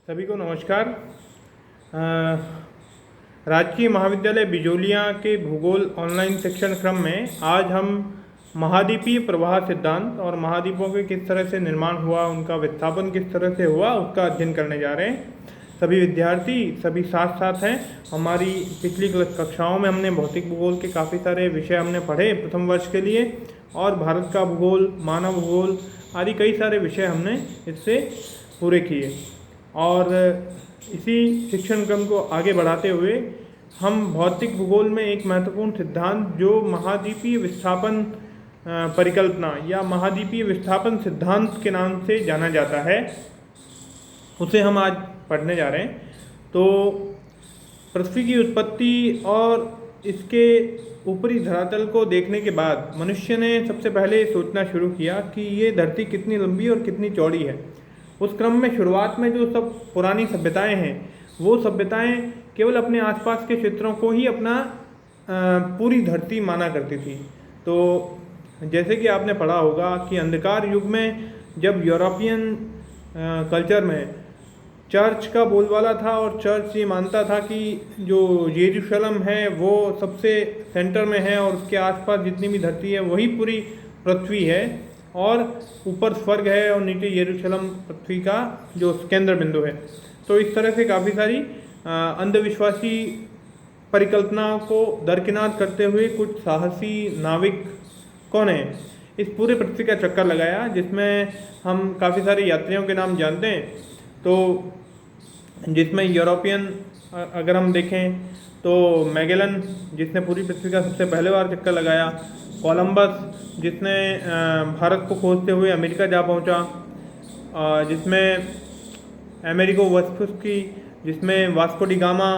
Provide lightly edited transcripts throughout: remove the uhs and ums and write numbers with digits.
सभी को नमस्कार। राजकीय महाविद्यालय बिजोलिया के भूगोल ऑनलाइन शिक्षण क्रम में आज हम महाद्वीपीय प्रवाह सिद्धांत और महाद्वीपों के किस तरह से निर्माण हुआ, उनका विस्थापन किस तरह से हुआ, उसका अध्ययन करने जा रहे हैं। सभी विद्यार्थी सभी साथ साथ हैं। हमारी पिछली कक्षाओं में हमने भौतिक भूगोल के काफ़ी सारे विषय हमने पढ़े प्रथम वर्ष के लिए, और भारत का भूगोल, मानव भूगोल आदि कई सारे विषय हमने इससे पूरे किए। और इसी शिक्षण क्रम को आगे बढ़ाते हुए हम भौतिक भूगोल में एक महत्वपूर्ण सिद्धांत जो महाद्वीपीय विस्थापन परिकल्पना या महाद्वीपीय विस्थापन सिद्धांत के नाम से जाना जाता है, उसे हम आज पढ़ने जा रहे हैं। तो पृथ्वी की उत्पत्ति और इसके ऊपरी धरातल को देखने के बाद मनुष्य ने सबसे पहले सोचना शुरू किया कि ये धरती कितनी लंबी और कितनी चौड़ी है। उस क्रम में शुरुआत में जो सब पुरानी सभ्यताएं हैं, वो सभ्यताएं केवल अपने आसपास के क्षेत्रों को ही अपना पूरी धरती माना करती थी। तो जैसे कि आपने पढ़ा होगा कि अंधकार युग में जब यूरोपियन कल्चर में चर्च का बोलबाला था और चर्च ये मानता था कि जो यरूशलेम है वो सबसे सेंटर में है और उसके आसपास जितनी भी धरती है वही पूरी पृथ्वी है, और ऊपर स्वर्ग है और नीचे यरूशलेम पृथ्वी का जो केंद्र बिंदु है। तो इस तरह से काफ़ी सारी अंधविश्वासी परिकल्पनाओं को दरकिनार करते हुए कुछ साहसी नाविकों ने इस पूरे पृथ्वी का चक्कर लगाया, जिसमें हम काफ़ी सारे यात्रियों के नाम जानते हैं। तो जिसमें यूरोपियन अगर हम देखें तो मैगेलन, जिसने पूरी पृथ्वी का सबसे पहले बार चक्कर लगाया, कोलंबस जिसने भारत को खोजते हुए अमेरिका जा पहुंचा, जिसमें अमेरिगो वेस्पुस्की, जिसमें वास्को डी गामा,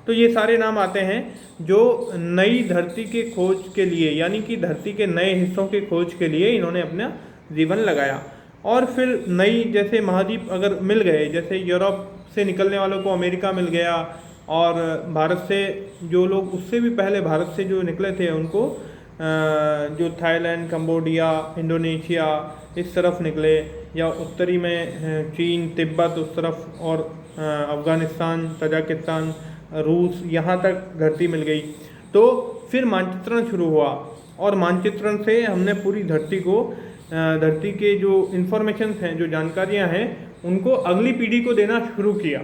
तो ये सारे नाम आते हैं जो नई धरती के खोज के लिए, यानी कि धरती के नए हिस्सों के खोज के लिए इन्होंने अपना जीवन लगाया। और फिर नई जैसे महाद्वीप अगर मिल गए, जैसे यूरोप से निकलने वालों को अमेरिका मिल गया, और भारत से जो लोग उससे भी पहले भारत से जो निकले थे उनको जो थाईलैंड, कंबोडिया, इंडोनेशिया इस तरफ निकले, या उत्तरी में चीन, तिब्बत उस तरफ, और अफ़गानिस्तान, तजाकिस्तान, रूस, यहाँ तक धरती मिल गई। तो फिर मानचित्रण शुरू हुआ, और मानचित्रण से हमने पूरी धरती को, धरती के जो इन्फॉर्मेशन हैं, जो जानकारियाँ हैं, उनको अगली पीढ़ी को देना शुरू किया।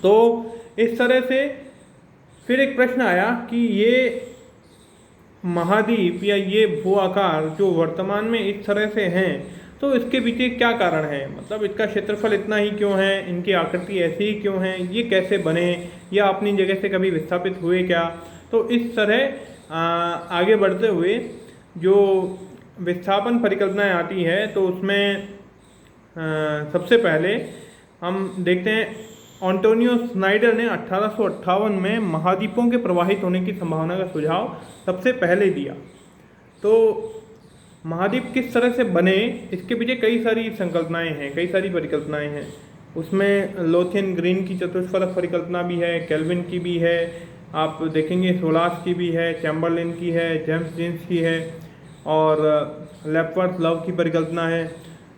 तो इस तरह से फिर एक प्रश्न आया कि ये महाद्वीप या ये भू आकार जो वर्तमान में इस तरह से हैं, तो इसके पीछे क्या कारण है, मतलब इसका क्षेत्रफल इतना ही क्यों है, इनकी आकृति ऐसी ही क्यों है, ये कैसे बने, या अपनी जगह से कभी विस्थापित हुए क्या। तो इस तरह आगे बढ़ते हुए जो विस्थापन परिकल्पनाएं आती है, तो उसमें सबसे पहले हम देखते हैं एंटोनियो स्नाइडर ने 1858 में महाद्वीपों के प्रवाहित होने की संभावना का सुझाव सबसे पहले दिया। तो महाद्वीप किस तरह से बने, इसके पीछे कई सारी संकल्पनाएं हैं, कई सारी परिकल्पनाएं हैं। उसमें लोथियन ग्रीन की चतुष्फलक परिकल्पना भी है, केल्विन की भी है, आप देखेंगे सोलास की भी है, चैम्बरलिन की है, जेम्स जीन्स की है, और लेपवर्थ लव की परिकल्पना है।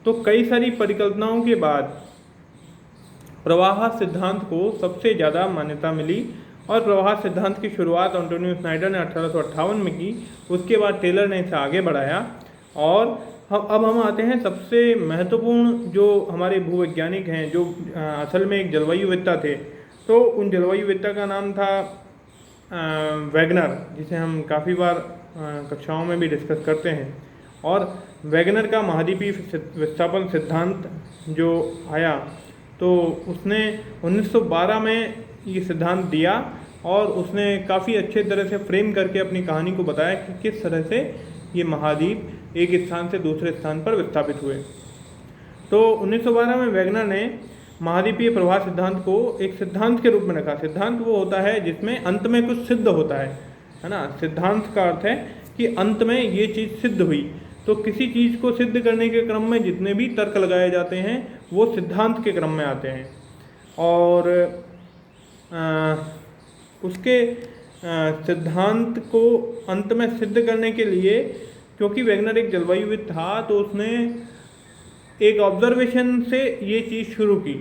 तो कई सारी परिकल्पनाओं के बाद प्रवाह सिद्धांत को सबसे ज़्यादा मान्यता मिली, और प्रवाह सिद्धांत की शुरुआत एंटोनियो स्नाइडर ने 1858 में की। उसके बाद टेलर ने इसे आगे बढ़ाया, और अब हम आते हैं सबसे महत्वपूर्ण जो हमारे भूवैज्ञानिक हैं, जो असल में एक जलवायुवेत्ता थे। तो उन जलवायुवेत्ता का नाम था वैगनर, जिसे हम काफ़ी बार कक्षाओं में भी डिस्कस करते हैं। और वैगनर का महाद्वीपीय विस्थापन सिद्धांत जो आया, तो उसने 1912 में ये सिद्धांत दिया, और उसने काफ़ी अच्छे तरह से फ्रेम करके अपनी कहानी को बताया कि किस तरह से ये महाद्वीप एक स्थान से दूसरे स्थान पर विस्थापित हुए। तो 1912 में वैगनर ने महाद्वीपीय प्रवाह सिद्धांत को एक सिद्धांत के रूप में रखा। सिद्धांत वो होता है जिसमें अंत में कुछ सिद्ध होता है ना। सिद्धांत का अर्थ है कि अंत में ये चीज़ सिद्ध हुई। तो किसी चीज़ को सिद्ध करने के क्रम में जितने भी तर्क लगाए जाते हैं वो सिद्धांत के क्रम में आते हैं, और उसके सिद्धांत को अंत में सिद्ध करने के लिए, क्योंकि वैगनर एक जलवायुविद था, तो उसने एक ऑब्जर्वेशन से ये चीज़ शुरू की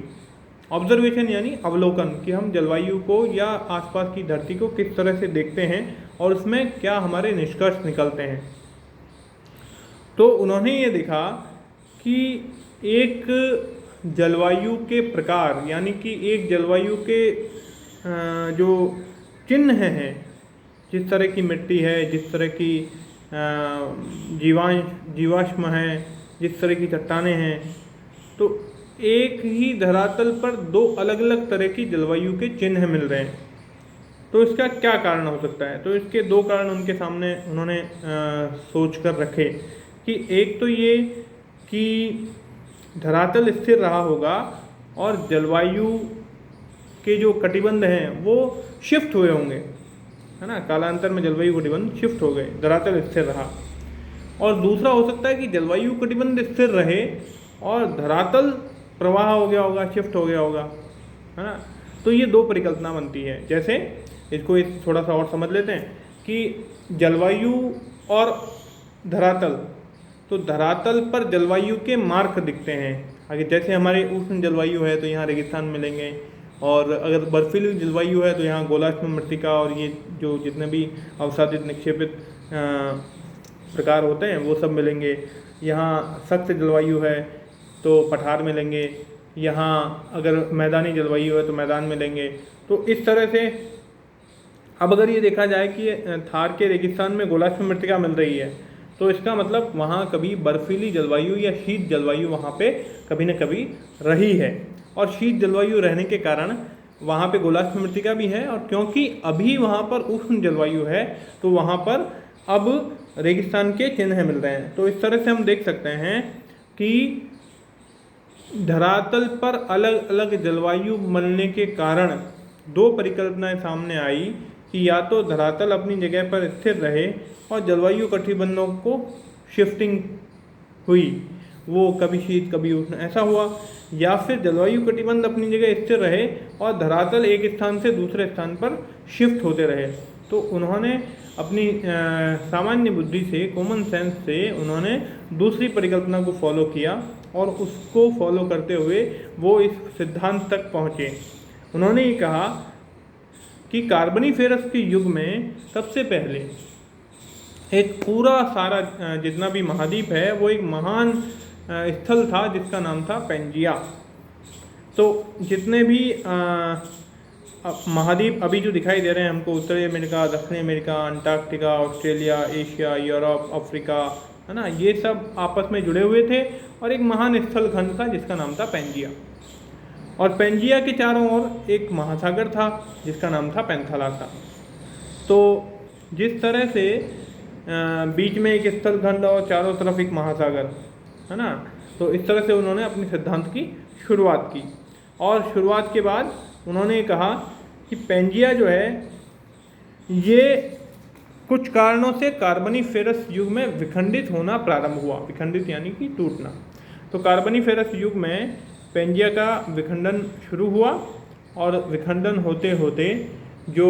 ऑब्जर्वेशन यानी अवलोकन, कि हम जलवायु को या आसपास की धरती को किस तरह से देखते हैं और उसमें क्या हमारे निष्कर्ष निकलते हैं। तो उन्होंने ये देखा कि एक जलवायु के प्रकार, यानी कि एक जलवायु के जो चिन्ह हैं, जिस तरह की मिट्टी है, जिस तरह की जीवाश्म है, जिस तरह की चट्टानें हैं, तो एक ही धरातल पर दो अलग अलग तरह की जलवायु के चिन्ह मिल रहे हैं। तो इसका क्या कारण हो सकता है? तो इसके दो कारण उनके सामने उन्होंने सोच कर रखे कि एक तो ये कि धरातल स्थिर रहा होगा और जलवायु के जो कटिबंध हैं वो शिफ्ट हुए होंगे, है ना, कालांतर में जलवायु कटिबंध शिफ्ट हो गए, धरातल स्थिर रहा। और दूसरा हो सकता है कि जलवायु कटिबंध स्थिर रहे और धरातल प्रवाह हो गया होगा, शिफ्ट हो गया होगा, है ना। तो ये दो परिकल्पना बनती है। जैसे इसको थोड़ा सा और समझ लेते हैं कि जलवायु और धरातल, तो धरातल पर जलवायु के मार्क दिखते हैं। आगे जैसे हमारे उष्ण जलवायु है तो यहाँ रेगिस्तान मिलेंगे, और अगर बर्फीली जलवायु है तो यहाँ गोलाश्म मृत्तिका और ये जो जितने भी अवसादित निक्षेपित प्रकार होते हैं वो सब मिलेंगे। यहाँ सख्त जलवायु है तो पठार मिलेंगे, यहाँ अगर मैदानी जलवायु है तो मैदान मिलेंगे। तो इस तरह से अब अगर ये देखा जाए कि थार के रेगिस्तान में गोलाश्म मृत्तिका मिल रही है तो इसका मतलब वहाँ कभी बर्फीली जलवायु या शीत जलवायु वहाँ पे कभी न कभी रही है, और शीत जलवायु रहने के कारण वहाँ पे गोलाश्म मृत्तिका भी है। और क्योंकि अभी वहाँ पर उष्ण जलवायु है तो वहाँ पर अब रेगिस्तान के चिन्ह मिल रहे हैं। तो इस तरह से हम देख सकते हैं कि धरातल पर अलग अलग जलवायु मिलने के कारण दो परिकल्पनाएं सामने आई कि या तो धरातल अपनी जगह पर स्थिर रहे और जलवायु कटिबंधों को शिफ्टिंग हुई, वो कभी शीत कभी उष्ण ऐसा हुआ, या फिर जलवायु कटिबंध अपनी जगह स्थिर रहे और धरातल एक स्थान से दूसरे स्थान पर शिफ्ट होते रहे। तो उन्होंने अपनी सामान्य बुद्धि से, कॉमन सेंस से उन्होंने दूसरी परिकल्पना को फॉलो किया और उसको फॉलो करते हुए वो इस सिद्धांत तक पहुँचे। उन्होंने ये कहा कि कार्बनीफेरस के युग में सबसे पहले एक पूरा सारा जितना भी महाद्वीप है वो एक महान स्थल था जिसका नाम था पेंजिया। तो जितने भी महाद्वीप अभी जो दिखाई दे रहे हैं हमको, उत्तरी अमेरिका, दक्षिणी America, Antarctica, Australia, Asia, Europe, Africa, है ना, ये सब आपस में जुड़े हुए थे और एक महान स्थल खंड था जिसका नाम था पेंजिया। और पेंजिया के चारों ओर एक महासागर था जिसका नाम था पैंथालासा। तो जिस तरह से बीच में एक स्थल खंड और चारों तरफ एक महासागर, है ना, तो इस तरह से उन्होंने अपने सिद्धांत की शुरुआत की। और शुरुआत के बाद उन्होंने कहा कि पेंजिया जो है ये कुछ कारणों से कार्बनीफेरस युग में विखंडित होना प्रारंभ हुआ। विखंडित यानी कि टूटना। तो कार्बनीफेरस युग में पेंजिया का विखंडन शुरू हुआ और विखंडन होते होते जो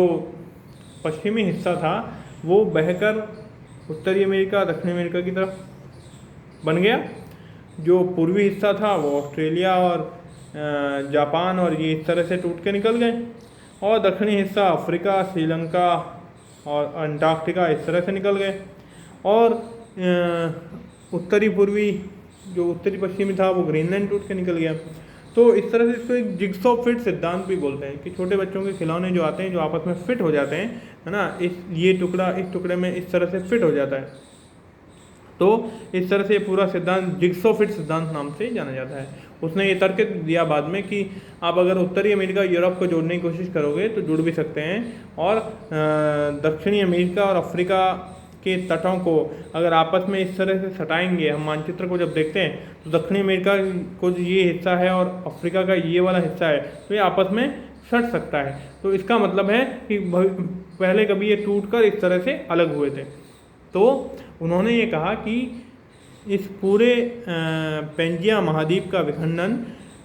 पश्चिमी हिस्सा था वो बहकर उत्तरी अमेरिका, दक्षिणी अमेरिका की तरफ बन गया। जो पूर्वी हिस्सा था वो ऑस्ट्रेलिया और जापान और ये इस तरह से टूट के निकल गए, और दक्षिणी हिस्सा अफ्रीका, श्रीलंका और अंटार्कटिका इस तरह से निकल गए, और उत्तरी पूर्वी जो उत्तरी पश्चिमी था वो ग्रीनलैंड टूट के निकल गया। तो इस तरह से इसको एक जिग्सॉ फिट सिद्धांत भी बोलते हैं कि छोटे बच्चों के खिलौने जो आते हैं जो आपस में फिट हो जाते हैं, है ना, ये टुकड़ा इस टुकड़े में इस तरह से फिट हो जाता है। तो इस तरह से पूरा सिद्धांत जिग्सॉ फिट सिद्धांत नाम से जाना जाता है। उसने ये तर्क दिया बाद में कि आप अगर उत्तरी अमेरिका, यूरोप को जोड़ने की कोशिश करोगे तो जुड़ भी सकते हैं, और दक्षिणी अमेरिका और अफ्रीका के तटों को अगर आपस में इस तरह से सटाएंगे, हम मानचित्र को जब देखते हैं तो दक्षिणी अमेरिका को ये हिस्सा है और अफ्रीका का ये वाला हिस्सा है, तो ये आपस में सट सकता है। तो इसका मतलब है कि पहले कभी ये टूटकर इस तरह से अलग हुए थे। तो उन्होंने ये कहा कि इस पूरे पेंजिया महाद्वीप का विखंडन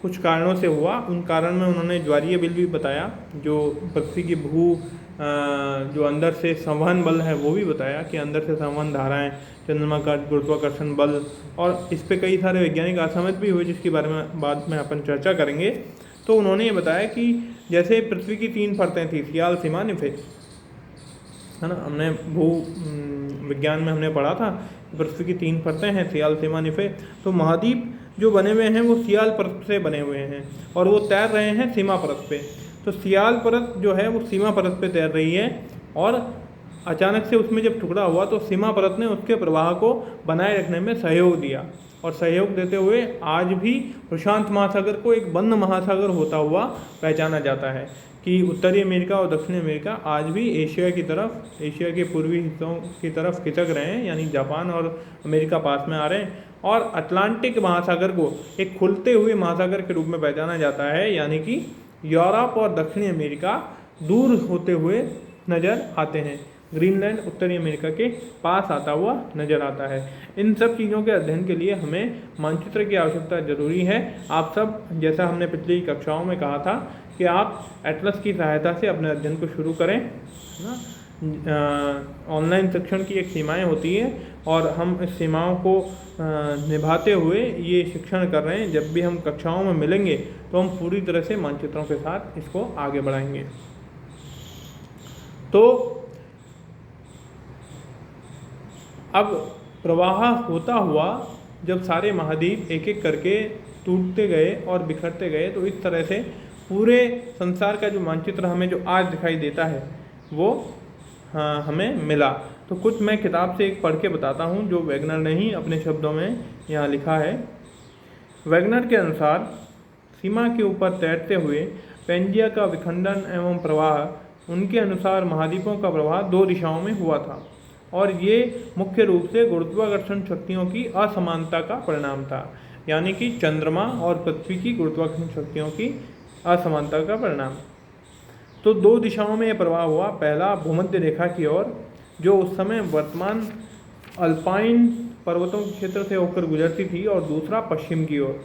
कुछ कारणों से हुआ। उन कारण में उन्होंने ज्वारीय बल भी बताया, जो पृथ्वी की जो अंदर से संवहन बल है वो भी बताया कि अंदर से संवहन धाराएं, चंद्रमा का गुरुत्वाकर्षण बल, और इस पे कई सारे वैज्ञानिक असहमत भी हुए जिसके बारे में बाद में अपन चर्चा करेंगे। तो उन्होंने ये बताया कि जैसे पृथ्वी की 3 परतें थी, सियाल, सीमा, निफे, है ना। हमने भू विज्ञान में हमने पढ़ा था पृथ्वी की 3 परतें हैं, सियाल, सीमा, निफे। तो महाद्वीप जो बने हुए हैं वो सियाल परत से बने हुए हैं और वो तैर रहे हैं सीमा परत पे। तो सियाल परत जो है वो सीमा परत पे तैर रही है और अचानक से उसमें जब टुकड़ा हुआ तो सीमा परत ने उसके प्रवाह को बनाए रखने में सहयोग दिया और सहयोग देते हुए आज भी प्रशांत महासागर को एक बंद महासागर होता हुआ पहचाना जाता है कि उत्तरी अमेरिका और दक्षिणी अमेरिका आज भी एशिया की तरफ, एशिया के पूर्वी हिस्सों की तरफ खिसक रहे हैं, यानी जापान और अमेरिका पास में आ रहे हैं। और अटलांटिक महासागर को एक खुलते हुए महासागर के रूप में पहचाना जाता है, यानी कि यूरोप और दक्षिणी अमेरिका दूर होते हुए नज़र आते हैं, ग्रीनलैंड उत्तरी अमेरिका के पास आता हुआ नज़र आता है। इन सब चीज़ों के अध्ययन के लिए हमें मानचित्र की आवश्यकता जरूरी है। आप सब, जैसा हमने पिछली कक्षाओं में कहा था कि आप एटलस की सहायता से अपने अध्ययन को शुरू करें, है ना। ऑनलाइन शिक्षण की एक सीमाएं होती है और हम इस सीमाओं को निभाते हुए ये शिक्षण कर रहे हैं। जब भी हम कक्षाओं में मिलेंगे तो हम पूरी तरह से मानचित्रों के साथ इसको आगे बढ़ाएंगे। तो अब प्रवाह होता हुआ जब सारे महाद्वीप एक एक करके टूटते गए और बिखरते गए, तो इस तरह से पूरे संसार का जो मानचित्र हमें जो आज दिखाई देता है वो हमें मिला। तो कुछ मैं किताब से एक पढ़ के बताता हूँ जो वैगनर ने ही अपने शब्दों में यहाँ लिखा है। वैगनर के अनुसार सीमा के ऊपर तैरते हुए पेंजिया का विखंडन एवं प्रवाह, उनके अनुसार महाद्वीपों का प्रवाह 2 दिशाओं में हुआ था और ये मुख्य रूप से गुरुत्वाकर्षण शक्तियों की असमानता का परिणाम था, यानी कि चंद्रमा और पृथ्वी की गुरुत्वाकर्षण शक्तियों की असमानता का परिणाम। तो 2 दिशाओं में यह प्रवाह हुआ। पहला भूमध्य रेखा की ओर, जो उस समय वर्तमान अल्पाइन पर्वतों के क्षेत्र से होकर गुजरती थी, और दूसरा पश्चिम की ओर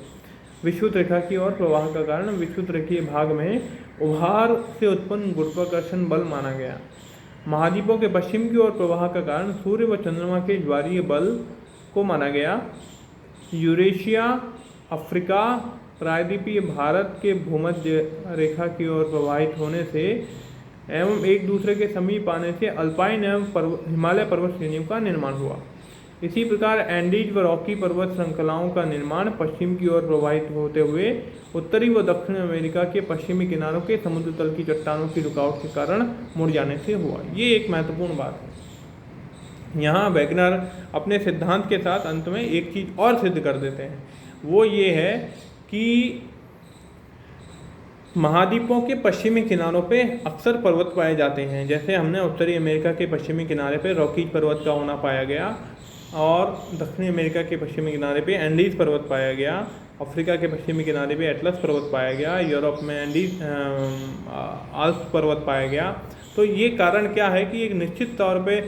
विषुवत रेखा की ओर प्रवाह का कारण विषुवत रेखीय भाग में उभार से उत्पन्न गुरुत्वाकर्षण बल माना गया। महाद्वीपों के पश्चिम की ओर प्रवाह का कारण सूर्य व चंद्रमा के ज्वारीय बल को माना गया। यूरेशिया, अफ्रीका, प्रायद्वीपीय भारत के भूमध्य रेखा की ओर प्रवाहित होने से एवं एक दूसरे के समीप आने से अल्पाइन एवं हिमालय पर्वत श्रेणियों का निर्माण हुआ। इसी प्रकार एंडीज व रॉकी पर्वत श्रृंखलाओं का निर्माण पश्चिम की ओर प्रवाहित होते हुए उत्तरी व दक्षिण अमेरिका के पश्चिमी किनारों के समुद्र तल की चट्टानों की रुकावट के कारण मुड़ जाने से हुआ। ये एक महत्वपूर्ण बात है। यहाँ वैगनर अपने सिद्धांत के साथ अंत में एक चीज़ और सिद्ध कर देते हैं, वो ये है कि महाद्वीपों के पश्चिमी किनारों पे अक्सर पर्वत पाए जाते हैं। जैसे हमने उत्तरी अमेरिका के पश्चिमी किनारे पे रॉकीज पर्वत का होना पाया गया और दक्षिणी अमेरिका के पश्चिमी किनारे पे एंडीज पर्वत पाया गया, अफ्रीका के पश्चिमी किनारे पे एटलस पर्वत पाया गया, यूरोप में एंडीज आल्प्स पर्वत पाया गया। तो ये कारण क्या है कि एक निश्चित तौर पे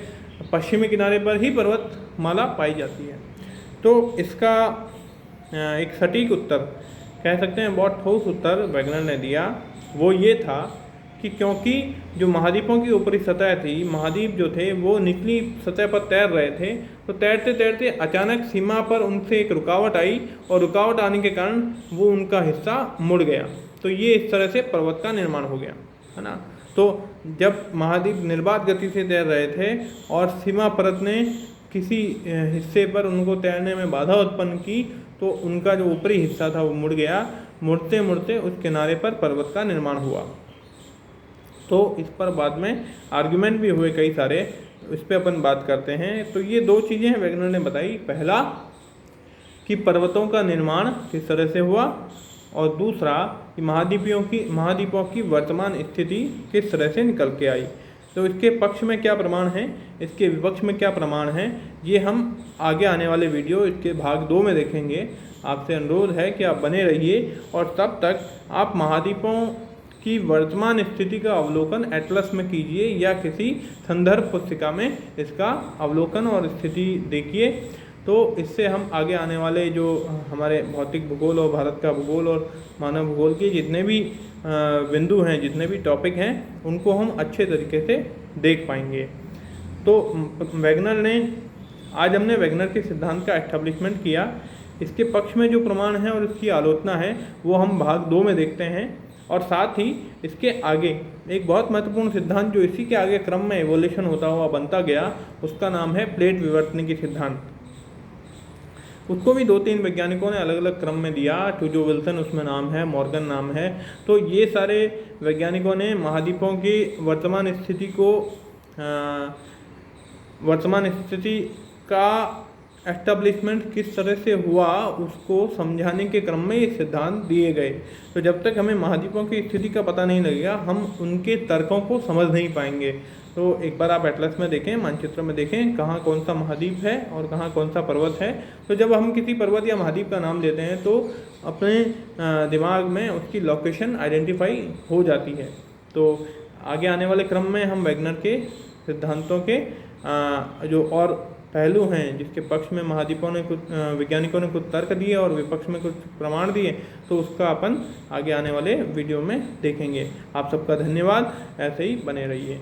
पश्चिमी किनारे पर ही पर्वतमाला पाई जाती है। तो इसका एक सटीक उत्तर कह सकते हैं, बहुत ठोस उत्तर वैगनर ने दिया। वो ये था कि क्योंकि जो महाद्वीपों की ऊपरी सतह थी, महाद्वीप जो थे वो निचली सतह पर तैर रहे थे, तो तैरते तैरते अचानक सीमा पर उनसे एक रुकावट आई और रुकावट आने के कारण वो उनका हिस्सा मुड़ गया। तो ये इस तरह से पर्वत का निर्माण हो गया, है ना। तो जब महाद्वीप निर्बाध गति से तैर रहे थे और सीमा परत ने किसी हिस्से पर उनको तैरने में बाधा उत्पन्न की, तो उनका जो ऊपरी हिस्सा था वो मुड़ गया। मुड़ते मुड़ते उस किनारे पर पर्वत का निर्माण हुआ। तो इस पर बाद में आर्गुमेंट भी हुए कई सारे, इस पर अपन बात करते हैं। तो ये 2 चीज़ें वैगनर ने बताई, पहला कि पर्वतों का निर्माण किस तरह से हुआ और दूसरा कि महाद्वीपों की वर्तमान स्थिति किस तरह से निकल के आई। तो इसके पक्ष में क्या प्रमाण है, इसके विपक्ष में क्या प्रमाण है, ये हम आगे आने वाले वीडियो इसके भाग 2 में देखेंगे। आपसे अनुरोध है कि आप बने रहिए और तब तक आप महाद्वीपों की वर्तमान स्थिति का अवलोकन एटलस में कीजिए या किसी संदर्भ पुस्तिका में इसका अवलोकन और स्थिति देखिए। तो इससे हम आगे आने वाले जो हमारे भौतिक भूगोल और भारत का भूगोल और मानव भूगोल के जितने भी बिंदु हैं, जितने भी टॉपिक हैं, उनको हम अच्छे तरीके से देख पाएंगे। तो वैगनर ने, आज हमने वैगनर के सिद्धांत का एस्टेब्लिशमेंट किया इसके पक्ष में जो प्रमाण है और इसकी आलोचना है वो हम भाग 2 में देखते हैं। और साथ ही इसके आगे एक बहुत महत्वपूर्ण सिद्धांत जो इसी के आगे क्रम में एवोल्यूशन होता हुआ बनता गया, उसका नाम है प्लेट विवर्तनिकी सिद्धांत। उसको भी 2-3 वैज्ञानिकों ने अलग अलग क्रम में दिया। टूजो विल्सन उसमें नाम है, मॉर्गन नाम है। तो ये सारे वैज्ञानिकों ने महाद्वीपों की वर्तमान स्थिति का एस्टेब्लिशमेंट किस तरह से हुआ उसको समझाने के क्रम में ये सिद्धांत दिए गए। तो जब तक हमें महाद्वीपों की स्थिति का पता नहीं लगेगा, हम उनके तर्कों को समझ नहीं पाएंगे। तो एक बार आप एटलस में देखें, मानचित्र में देखें कहाँ कौन सा महाद्वीप है और कहाँ कौन सा पर्वत है। तो जब हम किसी पर्वत या महाद्वीप का नाम लेते हैं तो अपने दिमाग में उसकी लोकेशन आइडेंटिफाई हो जाती है। तो आगे आने वाले क्रम में हम वैगनर के सिद्धांतों के जो और पहलू हैं, जिसके पक्ष में महाद्वीपों ने कुछ वैज्ञानिकों ने कुछ तर्क दिए और विपक्ष में कुछ प्रमाण दिए, तो उसका अपन आगे आने वाले वीडियो में देखेंगे। आप सबका धन्यवाद, ऐसे ही बने रहिए।